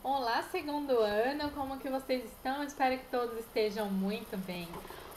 Olá, segundo ano, como que vocês estão? Espero que todos estejam muito bem.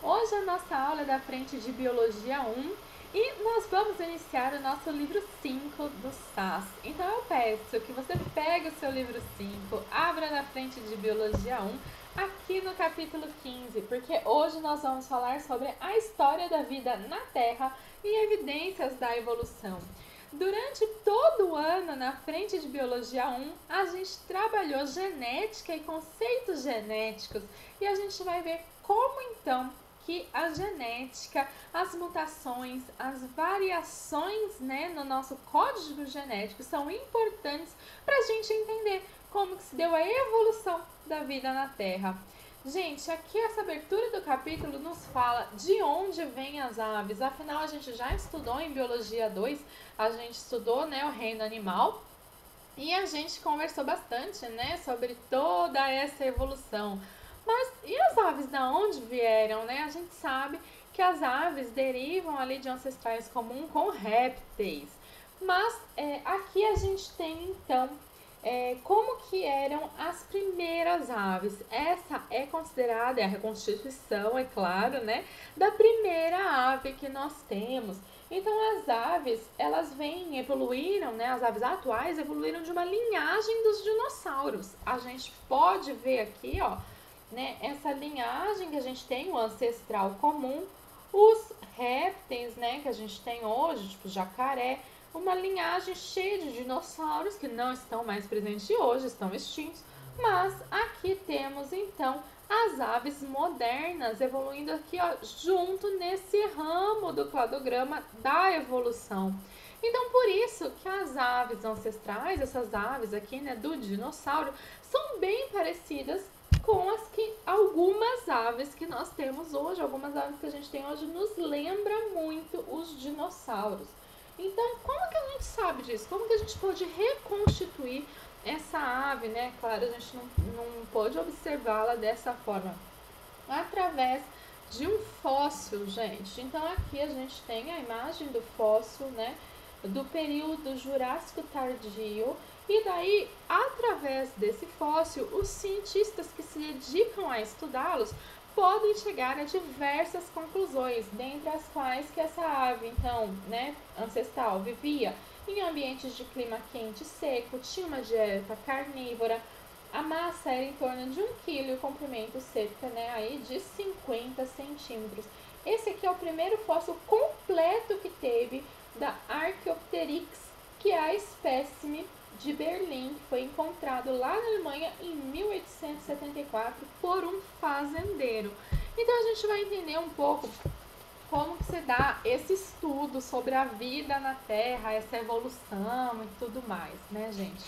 Hoje a nossa aula é da frente de Biologia 1 e nós vamos iniciar o nosso livro 5 do SAS. Então eu peço que você pegue o seu livro 5, abra na frente de Biologia 1, aqui no capítulo 15, porque hoje nós vamos falar sobre a história da vida na Terra e evidências da evolução. Durante todo o ano, na frente de Biologia 1, a gente trabalhou genética e conceitos genéticos e a gente vai ver como então que a genética, as mutações, as variações, no nosso código genético são importantes para a gente entender como que se deu a evolução da vida na Terra. Gente, aqui essa abertura do capítulo nos fala de onde vêm as aves. Afinal, a gente já estudou em Biologia 2, a gente estudou, o reino animal e a gente conversou bastante, sobre toda essa evolução. Mas e as aves da onde vieram, A gente sabe que as aves derivam ali de ancestrais comuns com répteis. Mas aqui a gente tem então como que eram as primeiras aves. Essa é considerada a reconstituição, é claro, da primeira ave que nós temos. Então as aves, elas evoluíram, as aves atuais evoluíram de uma linhagem dos dinossauros. A gente pode ver aqui, essa linhagem que a gente tem, o ancestral comum, os répteis, que a gente tem hoje, tipo jacaré, uma linhagem cheia de dinossauros que não estão mais presentes hoje, estão extintos, mas aqui temos então as aves modernas evoluindo aqui junto nesse ramo do cladograma da evolução. Então por isso que as aves ancestrais, essas aves aqui do dinossauro, são bem parecidas com algumas aves que nós temos hoje, algumas aves que a gente tem hoje nos lembra muito os dinossauros. Então, como que a gente sabe disso? Como que a gente pode reconstituir essa ave, Claro, a gente não pode observá-la dessa forma. Através de um fóssil, gente. Então, aqui a gente tem a imagem do fóssil, do período Jurássico tardio. E daí, através desse fóssil, os cientistas que se dedicam a estudá-los podem chegar a diversas conclusões, dentre as quais que essa ave, então, ancestral, vivia em ambientes de clima quente e seco, tinha uma dieta carnívora, a massa era em torno de 1 kg e o comprimento cerca aí de 50 centímetros. Esse aqui é o primeiro fóssil completo que teve da Archaeopteryx, que é a espécime de Berlim, que foi encontrado lá na Alemanha em 1874 por um fazendeiro. Então a gente vai entender um pouco como que se dá esse estudo sobre a vida na Terra, essa evolução e tudo mais, gente?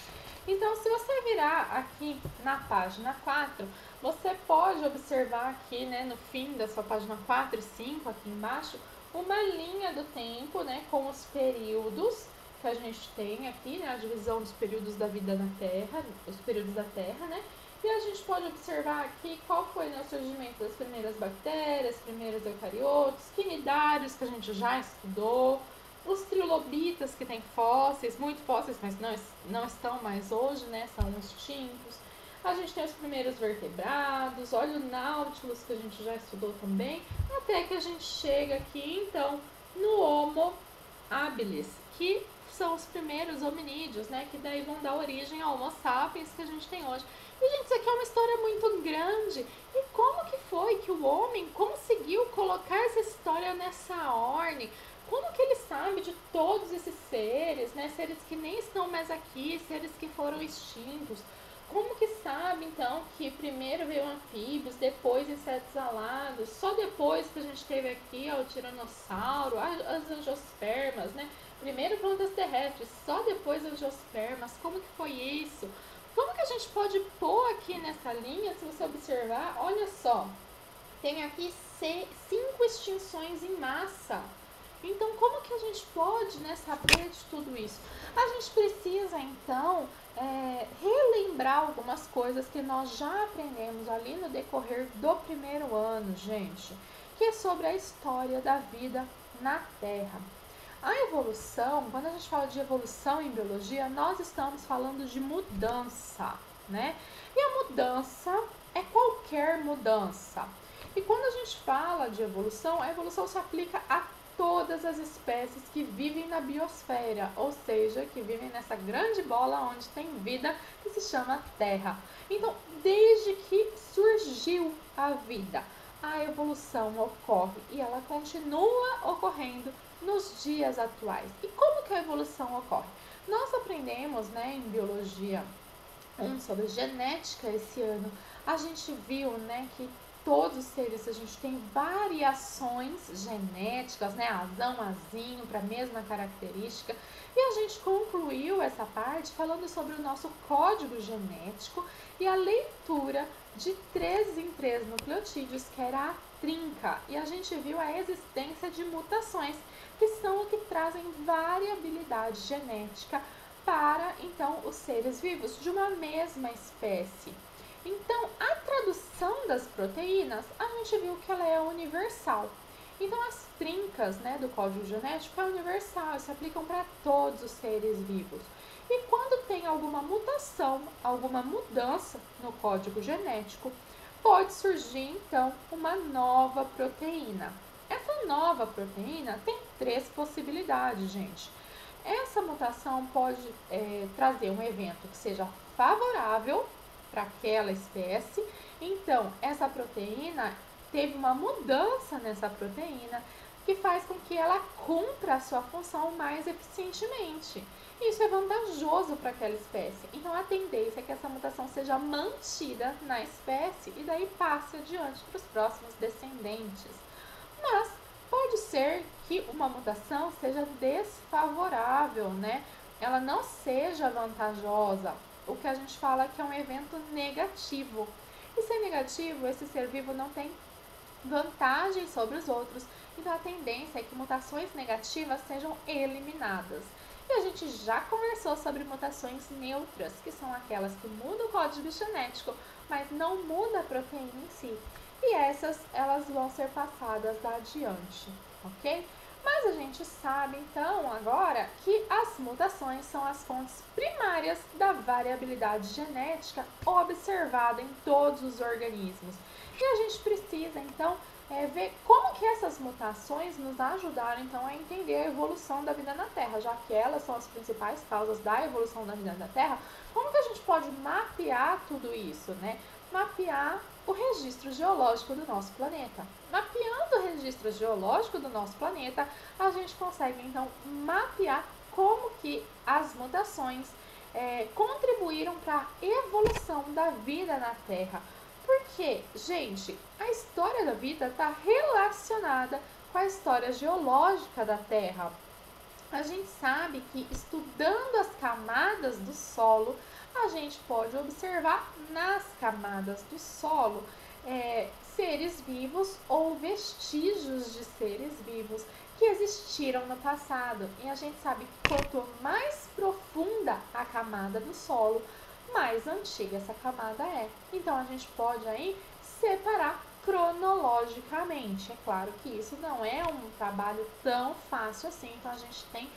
Então, se você virar aqui na página 4, você pode observar aqui, no fim da sua página 4 e 5, aqui embaixo, uma linha do tempo, com os períodos que a gente tem aqui, a divisão dos períodos da vida na Terra, os períodos da Terra, e a gente pode observar aqui qual foi o surgimento das primeiras bactérias, primeiros eucariotos, quinidários, que a gente já estudou, os trilobitas, que tem fósseis, muito fósseis, mas não estão mais hoje, são extintos. A gente tem os primeiros vertebrados, olha o Nautilus, que a gente já estudou também, até que a gente chega aqui, então, no Homo habilis, que são os primeiros hominídeos, que daí vão dar origem ao Homo sapiens que a gente tem hoje. E, gente, isso aqui é uma história muito grande. E como que foi que o homem conseguiu colocar essa história nessa ordem? Como que ele sabe de todos esses seres, seres que nem estão mais aqui, seres que foram extintos? Como que sabe, então, que primeiro veio anfíbios, depois insetos alados, só depois que a gente teve aqui o tiranossauro, as angiospermas, Primeiro plantas terrestres, só depois angiospermas. Como que foi isso? Como que a gente pode pôr aqui nessa linha, se você observar, olha só, tem aqui 5 extinções em massa. Então, como que a gente pode saber de tudo isso? A gente precisa, então, relembrar algumas coisas que nós já aprendemos ali no decorrer do primeiro ano, gente, que é sobre a história da vida na Terra. A evolução, quando a gente fala de evolução em biologia, nós estamos falando de mudança. né? E a mudança é qualquer mudança. E quando a gente fala de evolução, a evolução se aplica a todas as espécies que vivem na biosfera, ou seja, que vivem nessa grande bola onde tem vida que se chama Terra. Então, desde que surgiu a vida, a evolução ocorre e ela continua ocorrendo nos dias atuais. E como que a evolução ocorre? Nós aprendemos, né, em biologia sobre genética esse ano. A gente viu, né, que todos os seres, a gente tem variações genéticas, né, azão, azinho, para a mesma característica. E a gente concluiu essa parte falando sobre o nosso código genético e a leitura de 3 em 3 nucleotídeos, que era a trinca. E a gente viu a existência de mutações, que são o que trazem variabilidade genética para, então, os seres vivos de uma mesma espécie. Então, a tradução das proteínas, a gente viu que ela é universal. Então, as trincas, né, do código genético é universal, se aplicam para todos os seres vivos. E quando tem alguma mutação, alguma mudança no código genético, pode surgir, então, uma nova proteína. Essa nova proteína tem 3 possibilidades, gente. Essa mutação pode trazer um evento que seja favorável para aquela espécie. Então, essa proteína teve uma mudança nessa proteína que faz com que ela cumpra a sua função mais eficientemente. Isso é vantajoso para aquela espécie. Então, a tendência é que essa mutação seja mantida na espécie e daí passe adiante para os próximos descendentes. Mas pode ser que uma mutação seja desfavorável, né? Ela não seja vantajosa. O que a gente fala que é um evento negativo. E se é negativo, esse ser vivo não tem vantagem sobre os outros. Então, a tendência é que mutações negativas sejam eliminadas. E a gente já conversou sobre mutações neutras, que são aquelas que mudam o código genético, mas não muda a proteína em si. E essas, elas vão ser passadas adiante, ok? Mas a gente sabe, então, agora, que as mutações são as fontes primárias da variabilidade genética observada em todos os organismos. E a gente precisa, então, ver como que essas mutações nos ajudaram, então, a entender a evolução da vida na Terra, já que elas são as principais causas da evolução da vida na Terra. Como que a gente pode mapear tudo isso, né? Mapear o registro geológico do nosso planeta. Mapeando o registro geológico do nosso planeta, a gente consegue, então, mapear como que as mutações contribuíram para a evolução da vida na Terra. Porque, gente, a história da vida está relacionada com a história geológica da Terra. A gente sabe que estudando as camadas do solo, a gente pode observar nas camadas do solo seres vivos ou vestígios de seres vivos que existiram no passado. E a gente sabe que quanto mais profunda a camada do solo, mais antiga essa camada é. Então, a gente pode aí separar cronologicamente. É claro que isso não é um trabalho tão fácil assim, então a gente tem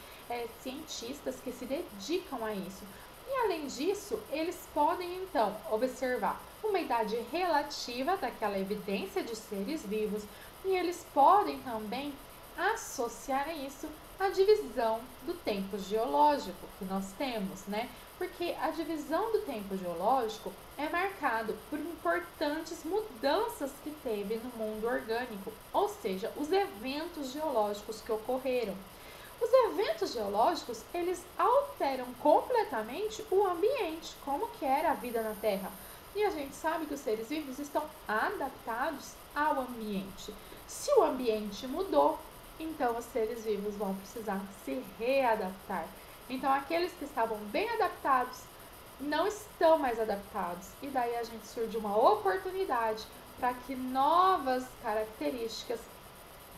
cientistas que se dedicam a isso. E além disso, eles podem então observar uma idade relativa daquela evidência de seres vivos e eles podem também associar isso à divisão do tempo geológico que nós temos, né? Porque a divisão do tempo geológico é marcado por importantes mudanças que teve no mundo orgânico, ou seja, os eventos geológicos que ocorreram. Os eventos geológicos, eles alteram completamente o ambiente, como que era a vida na Terra. E a gente sabe que os seres vivos estão adaptados ao ambiente. Se o ambiente mudou, então os seres vivos vão precisar se readaptar. Então, aqueles que estavam bem adaptados não estão mais adaptados. E daí a gente surge uma oportunidade para que novas características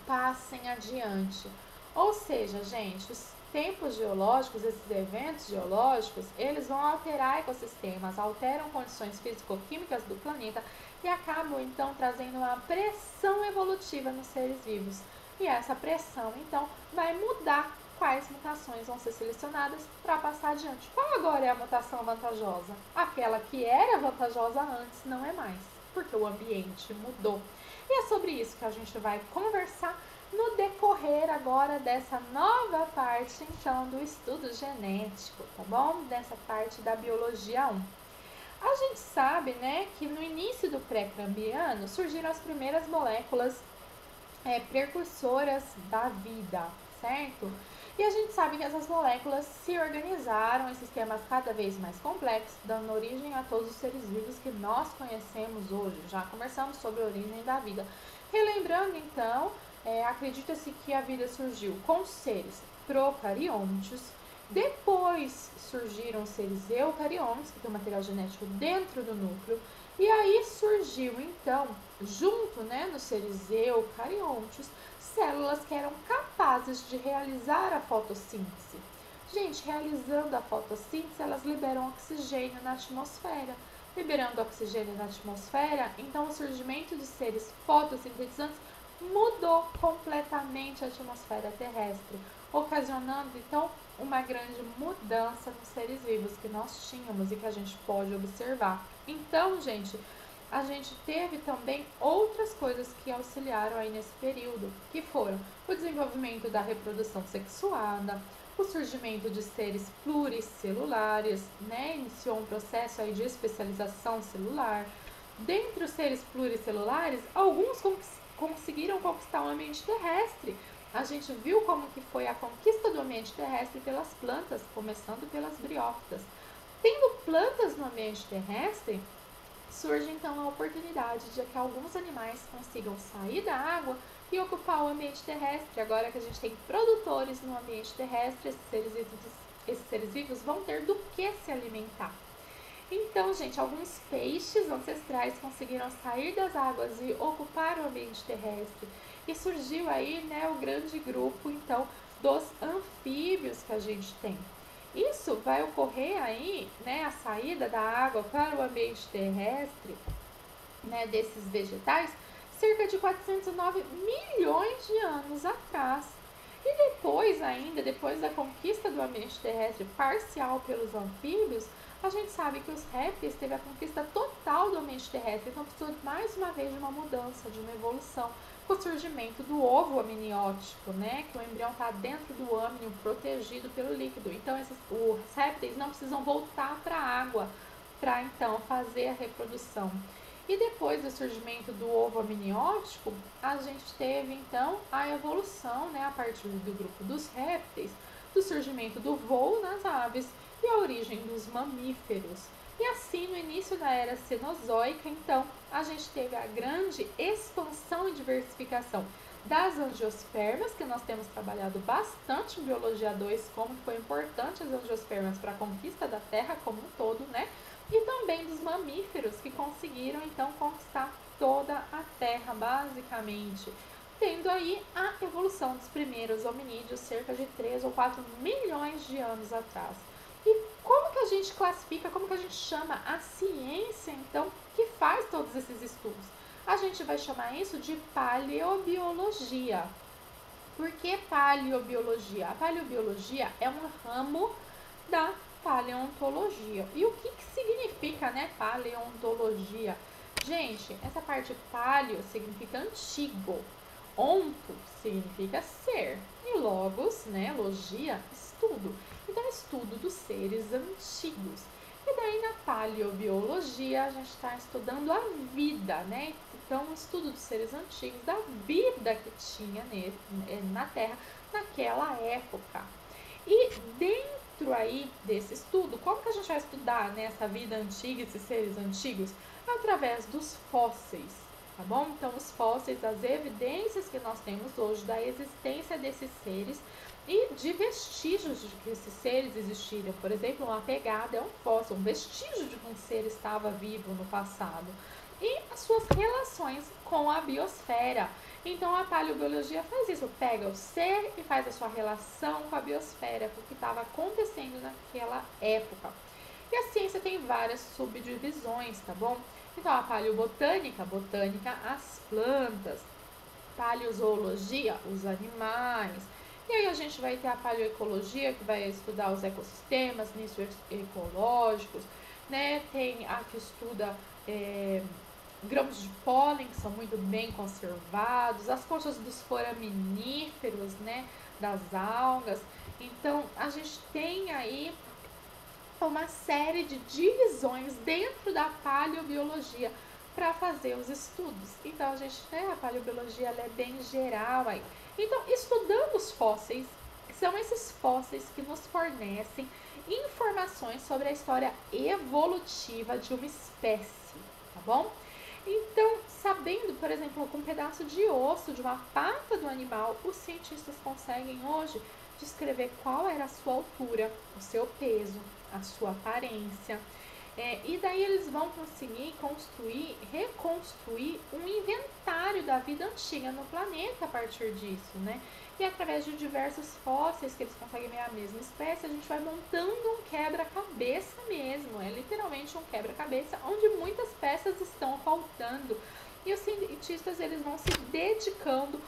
passem adiante. Ou seja, gente, os tempos geológicos, esses eventos geológicos, eles vão alterar ecossistemas, alteram condições físico-químicas do planeta e acabam, então, trazendo uma pressão evolutiva nos seres vivos. E essa pressão, então, vai mudar quais mutações vão ser selecionadas para passar adiante. Qual agora é a mutação vantajosa? Aquela que era vantajosa antes não é mais, porque o ambiente mudou. E é sobre isso que a gente vai conversar no decorrer agora dessa nova parte, então, do estudo genético, tá bom? Dessa parte da biologia 1. A gente sabe, né, que no início do pré-cambriano surgiram as primeiras moléculas precursoras da vida, certo? E a gente sabe que essas moléculas se organizaram em sistemas cada vez mais complexos, dando origem a todos os seres vivos que nós conhecemos hoje. Já conversamos sobre a origem da vida. Relembrando, então, acredita-se que a vida surgiu com seres procariontes, depois surgiram os seres eucariontes, que tem o material genético dentro do núcleo, e aí surgiu, então, junto, né, nos seres eucariontes, células que eram capazes de realizar a fotossíntese. Gente, realizando a fotossíntese, elas liberam oxigênio na atmosfera. Liberando oxigênio na atmosfera, então o surgimento de seres fotossintetizantes mudou completamente a atmosfera terrestre, ocasionando, então, uma grande mudança nos seres vivos que nós tínhamos e que a gente pode observar. Então, gente, a gente teve também outras coisas que auxiliaram aí nesse período, que foram o desenvolvimento da reprodução sexuada, o surgimento de seres pluricelulares, né? Iniciou um processo aí de especialização celular. Dentre os seres pluricelulares, alguns conseguiram conquistar o ambiente terrestre. A gente viu como que foi a conquista do ambiente terrestre pelas plantas, começando pelas briófitas. Tendo plantas no ambiente terrestre, surge então a oportunidade de que alguns animais consigam sair da água e ocupar o ambiente terrestre. Agora que a gente tem produtores no ambiente terrestre, esses seres vivos vão ter do que se alimentar. Então, gente, alguns peixes ancestrais conseguiram sair das águas e ocupar o ambiente terrestre. E surgiu aí, né, o grande grupo, então, dos anfíbios que a gente tem. Isso vai ocorrer aí, né, a saída da água para o ambiente terrestre, né, desses vegetais, cerca de 409 milhões de anos atrás. E depois ainda, depois da conquista do ambiente terrestre parcial pelos anfíbios, a gente sabe que os répteis teve a conquista total do ambiente terrestre, então precisou mais uma vez de uma mudança, de uma evolução, com o surgimento do ovo amniótico, né? Que o embrião está dentro do âmnio, protegido pelo líquido. Então, os répteis não precisam voltar para a água para, então, fazer a reprodução. E depois do surgimento do ovo amniótico, a gente teve, então, a evolução, né? A partir do grupo dos répteis, do surgimento do voo nas aves e a origem dos mamíferos. E assim, no início da era cenozoica, então, a gente teve a grande expansão e diversificação das angiospermas, que nós temos trabalhado bastante em Biologia 2, como foi importante as angiospermas para a conquista da Terra como um todo, né? E também dos mamíferos, que conseguiram, então, conquistar toda a Terra, basicamente, tendo aí a evolução dos primeiros hominídeos cerca de 3 ou 4 milhões de anos atrás. E como que a gente classifica, como que a gente chama a ciência, então, que faz todos esses estudos? A gente vai chamar isso de paleobiologia. Por que paleobiologia? A paleobiologia é um ramo da paleontologia. E o que significa, né, paleontologia? Gente, essa parte paleo significa antigo, onto significa ser, e logos, né, logia, estudo. Então, estudo dos seres antigos. E daí, na paleobiologia, a gente está estudando a vida, né? Então, o estudo dos seres antigos, da vida que tinha na Terra naquela época. E dentro aí desse estudo, como que a gente vai estudar, né, essa vida antiga, esses seres antigos? Através dos fósseis, tá bom? Então, os fósseis, as evidências que nós temos hoje da existência desses seres e de vestígios de que esses seres existiram. Por exemplo, uma pegada é um fóssil, um vestígio de que um ser estava vivo no passado. E as suas relações com a biosfera. Então, a paleobiologia faz isso, pega o ser e faz a sua relação com a biosfera, com o que estava acontecendo naquela época. E a ciência tem várias subdivisões, tá bom? Então, a paleobotânica, botânica, as plantas, paleozoologia, os animais, E aí a gente vai ter a paleoecologia, que vai estudar os ecossistemas, nichos ecológicos, né? Tem a que estuda grãos de pólen, que são muito bem conservados, as conchas dos foraminíferos, né? Das algas. Então, a gente tem aí uma série de divisões dentro da paleobiologia para fazer os estudos. Então, a gente, né, a paleobiologia ela é bem geral aí. Então, estudando os fósseis, são esses fósseis que nos fornecem informações sobre a história evolutiva de uma espécie, tá bom? Então, sabendo, por exemplo, com um pedaço de osso de uma pata do animal, os cientistas conseguem hoje descrever qual era a sua altura, o seu peso, a sua aparência. E daí eles vão conseguir reconstruir um inventário da vida antiga no planeta a partir disso, né? E através de diversos fósseis que eles conseguem ver a mesma espécie, a gente vai montando um quebra-cabeça mesmo. É literalmente um quebra-cabeça onde muitas peças estão faltando. E os cientistas eles vão se dedicando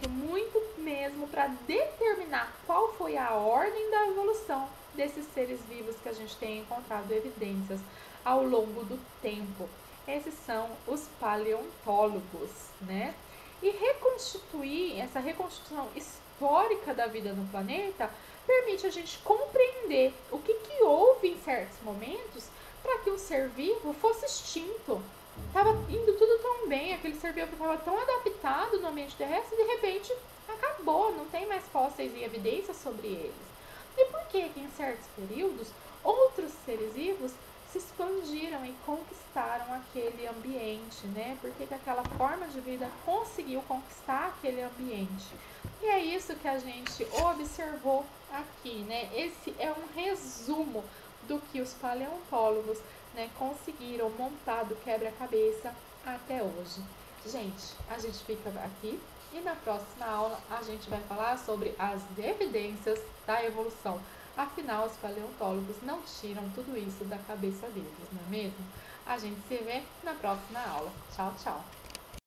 muito mesmo para determinar qual foi a ordem da evolução desses seres vivos que a gente tem encontrado evidências ao longo do tempo. Esses são os paleontólogos, né? E reconstituir, essa reconstrução histórica da vida no planeta permite a gente compreender o que houve em certos momentos para que um ser vivo fosse extinto. Estava indo tudo tão bem, aquele ser vivo estava tão adaptado no ambiente terrestre, de repente acabou, não tem mais fósseis e evidências sobre eles. E por que em certos períodos outros seres vivos se expandiram e conquistaram aquele ambiente, né? Por que aquela forma de vida conseguiu conquistar aquele ambiente? E é isso que a gente observou aqui, né? Esse é um resumo do que os paleontólogos, né, conseguiram montar do quebra-cabeça até hoje. Gente, a gente fica aqui e na próxima aula a gente vai falar sobre as evidências da evolução. Afinal, os paleontólogos não tiram tudo isso da cabeça deles, não é mesmo? A gente se vê na próxima aula. Tchau, tchau!